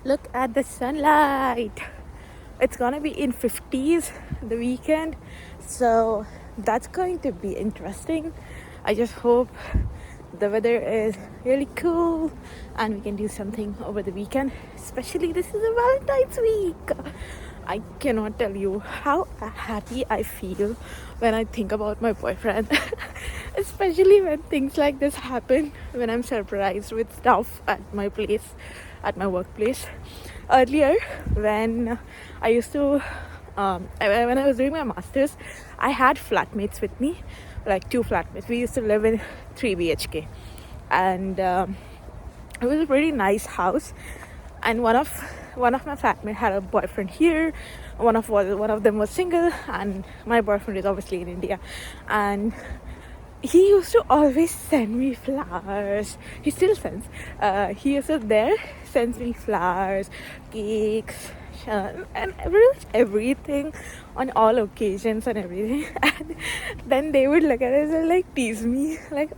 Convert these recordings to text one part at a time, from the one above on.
Look at the sunlight. It's gonna be in 50s the weekend, so that's going to be interesting. I just hope the weather is really cool and we can do something over the weekend, especially this is a Valentine's week. I cannot tell you how happy I feel when I think about my boyfriend, especially when things like this happen, when I'm surprised with stuff at my place, at my workplace. Earlier, when I used to, when I was doing my masters, I had flatmates with me, like two flatmates. We used to live in 3 BHK, and it was a pretty nice house. And one of my flatmates had a boyfriend here. One of them was single, and my boyfriend is obviously in India. And he used to always send me flowers. He still sends. He used to sends me flowers, cakes, and pretty much everything on all occasions and everything. And then they would look at us and like tease me, like,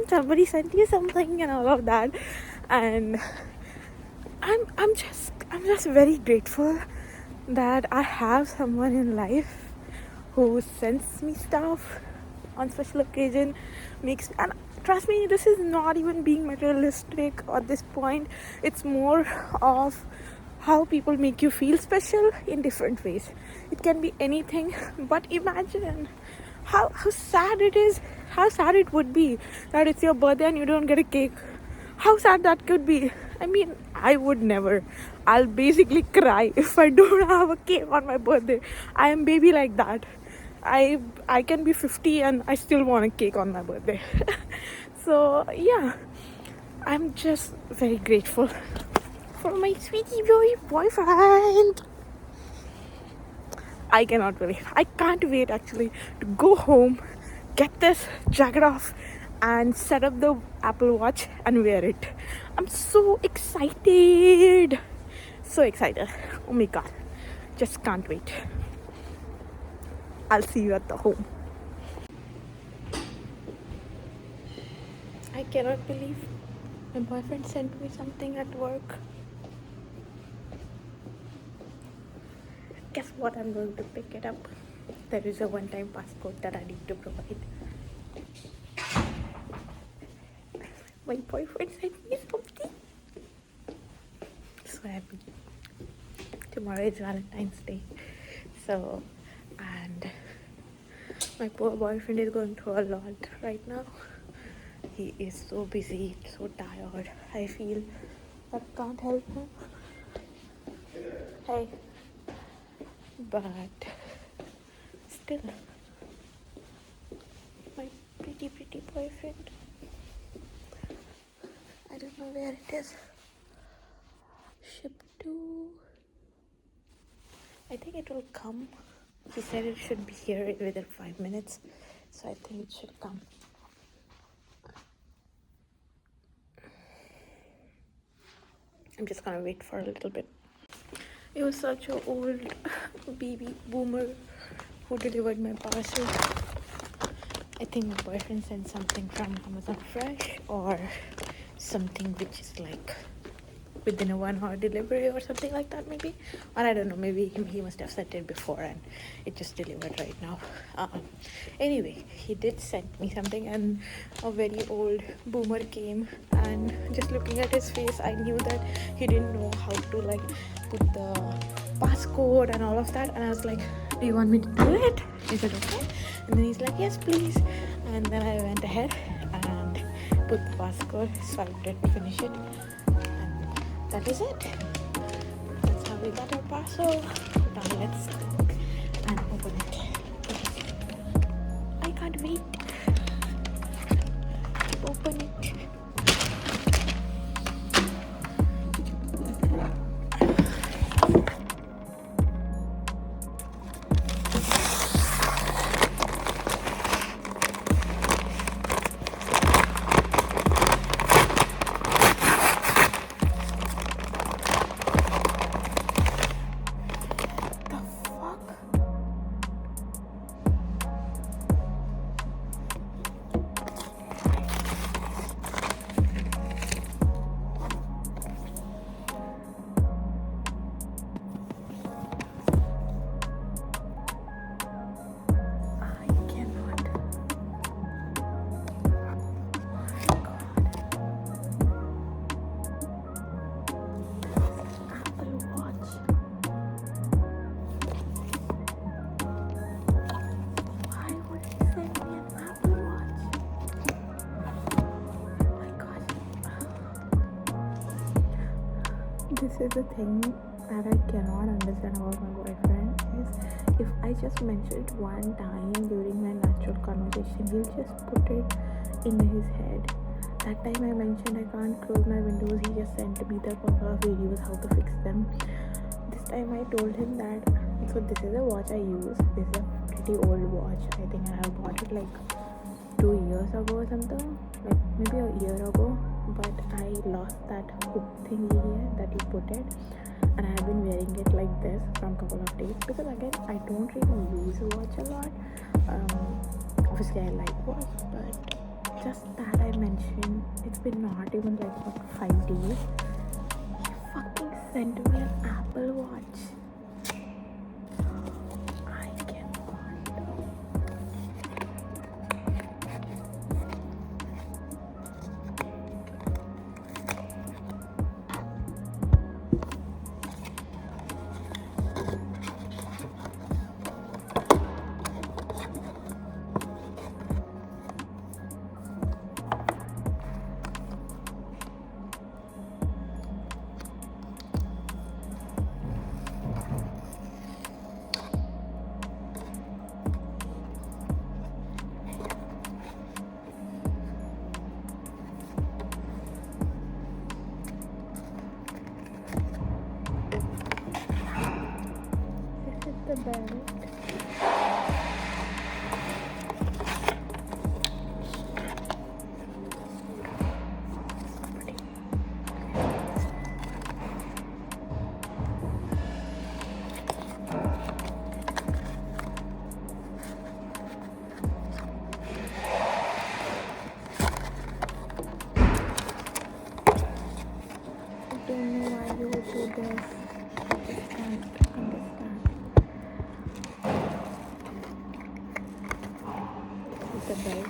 somebody sent you something and all of that. And I'm just very grateful that I have someone in life who sends me stuff on special occasion. And trust me, this is not even being materialistic at this point. It's more of how people make you feel special in different ways. It can be anything, but imagine how sad it is, how sad it would be that it's your birthday and you don't get a cake. How sad that could be. I mean, I would never. I'll basically cry if I don't have a cake on my birthday. I am baby like that. I can be 50 and I still want a cake on my birthday. So yeah, I'm just very grateful for my sweetie boyfriend. I can't wait actually to go home, get this jacket off and set up the Apple Watch and wear it. I'm so excited. So excited. Oh my god. Just can't wait. I'll see you at the home. I cannot believe my boyfriend sent me something at work. Guess what? I'm going to pick it up. There is a one-time passcode that I need to provide. My boyfriend sent me something. So happy. Tomorrow is Valentine's Day. So, and my poor boyfriend is going through a lot right now. He is so busy, so tired. I feel I can't help him. Hey. But still, my pretty boyfriend. I don't know where it is. Ship to. I think it will come. He said it should be here within 5 minutes, so I think it should come. I'm just gonna wait for a little bit. It was such an old baby boomer who delivered my parcel. I think my boyfriend sent something from Amazon Fresh or something which is like within a 1 hour delivery or something like that maybe. Or I don't know, maybe he must have sent it before and it just delivered right now. Anyway, he did send me something and a very old boomer came, and just looking at his face I knew that he didn't know how to like put the passcode and all of that, and I was like, do you want me to do it? Is it okay? And then he's like, yes please. And then I went ahead and put the passcode, swiped it, finished it, and that is it. That's how we got our parcel. Now let's go and open it. I can't wait to open it. This is the thing that I cannot understand about my boyfriend is if I just mention it one time during my natural conversation, he'll just put it in his head. That time I mentioned I can't close my windows, he just sent me the couple of videos how to fix them. This time I told him that so this is a watch I use. This is a pretty old watch. I think I have bought it like 2 years ago or something, like maybe a year ago, but I lost that hook thingy here that you put it, and I have been wearing it like this from a couple of days because again I don't really use a watch a lot. Obviously I like watch, but just that I mentioned, it's been not even like what, 5 days. He fucking sent me an Apple Watch. I cannot. The belt. I don't know why you would do this. I just can't understand. The belt.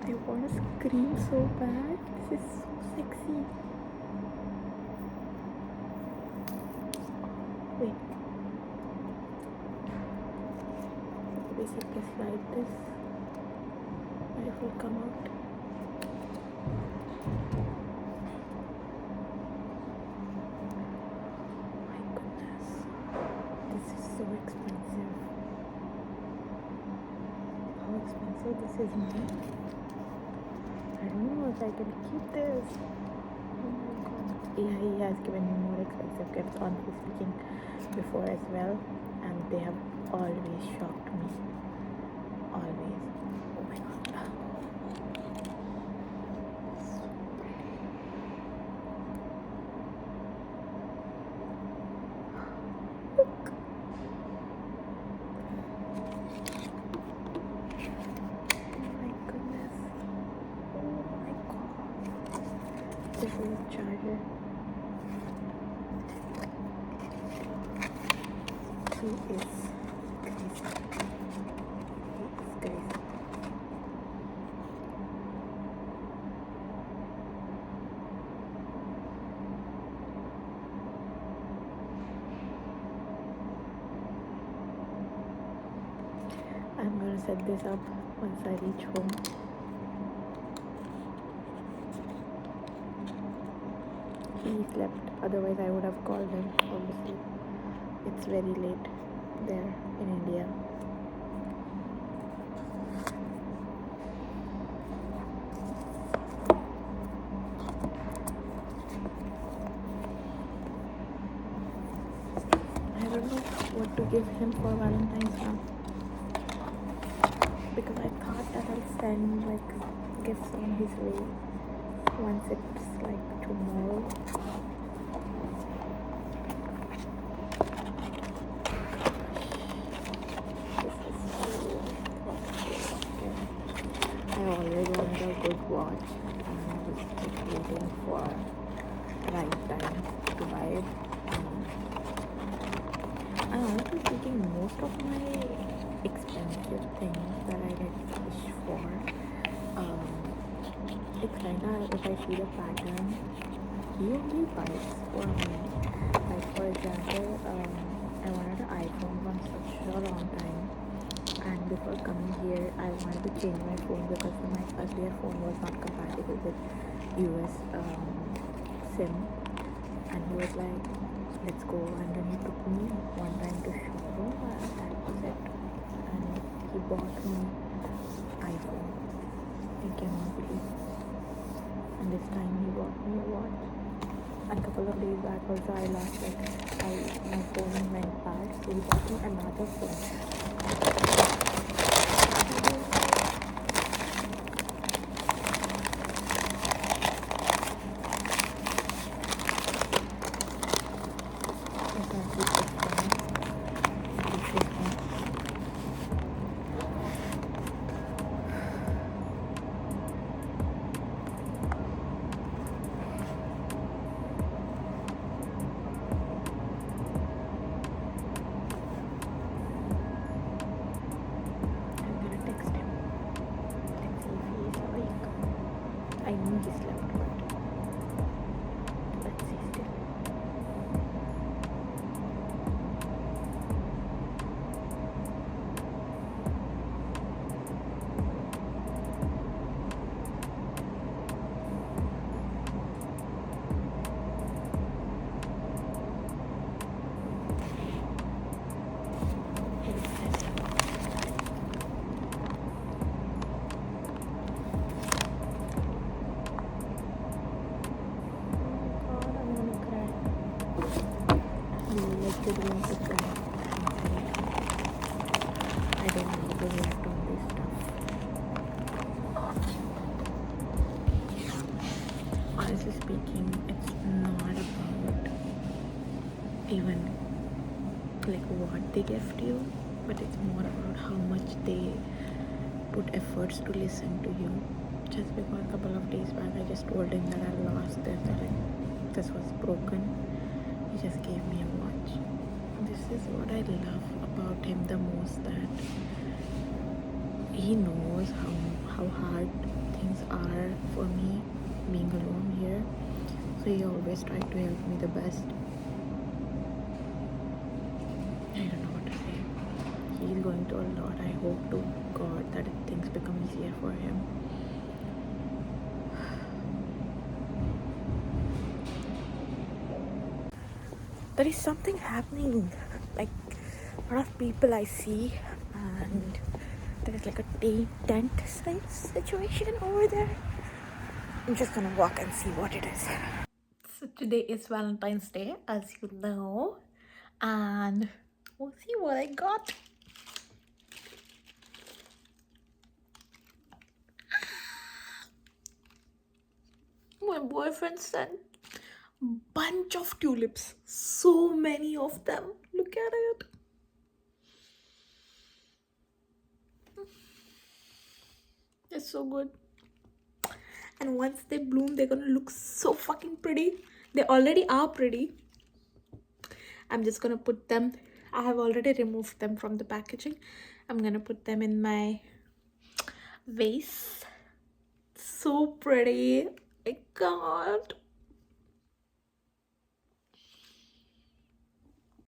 I want to scream so bad. This is so sexy. Wait. Basically slide this. And it will come out. My goodness. This is so expensive. How expensive this is now. I don't know if I can keep this. Oh my god. Yeah, he has given me more expensive gifts honestly speaking before as well, and they have always shocked me. Always. Oh my god. So pretty. Look. This is a charger. He is crazy. He is crazy. I'm gonna set this up once I reach home. He slept, otherwise I would have called him. Obviously it's very late there in India. I don't know what to give him for Valentine's now, because I thought that I'll send like gifts on his way once it's like tomorrow. This is so I always wanted a good watch. I was just waiting for right time to buy it. And honestly speaking, most of my expensive things that I get wish for, um, it's kinda, if I see the pattern, he only buys for me. Like for example, I wanted an iPhone from such a long time, and before coming here I wanted to change my phone because my earlier phone was not compatible with US SIM, and he was like, let's go. And then he took me one time to showroom, and that was it. And he bought me iPhone. I cannot believe. And this time he bought me a watch. And a couple of days back also I lost my phone went bad, so he bought me another phone. I know he slept, but let's see still. I don't want to cry. I don't want to react on this stuff. Honestly speaking, it's not about even like what they gift you, but it's more about how much they put efforts to listen to you. Just because a couple of days back I just told him that I lost this, that this was broken, he just gave me a watch. This is what I love about him the most, that he knows how hard things are for me being alone here, so he always tried to help me the best. I don't know what to say. He's going through a lot. I hope to God that things become easier for him. There is something happening, like a lot of people I see, and there is like a tent size situation over there. I'm just gonna walk and see what it is. So today is Valentine's Day, as you know, and we'll see what I got. My boyfriend sent bunch of tulips, so many of them. Look at it. It's so good. And once they bloom, they're gonna look so fucking pretty. They already are pretty. I'm just gonna put them, I have already removed them from the packaging. I'm gonna put them in my vase. So pretty. I can't.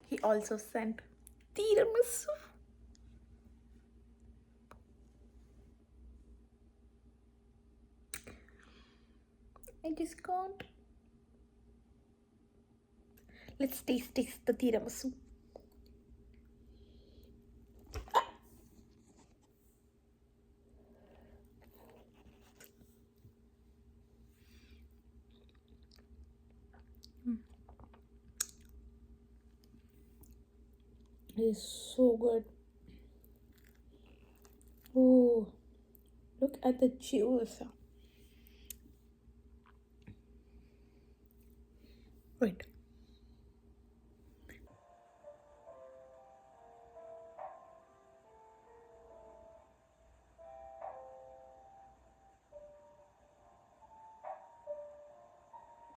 He also sent tiramisu. I just can't. Let's taste the tiramisu. It is so good. Oh, look at the juice. Wait.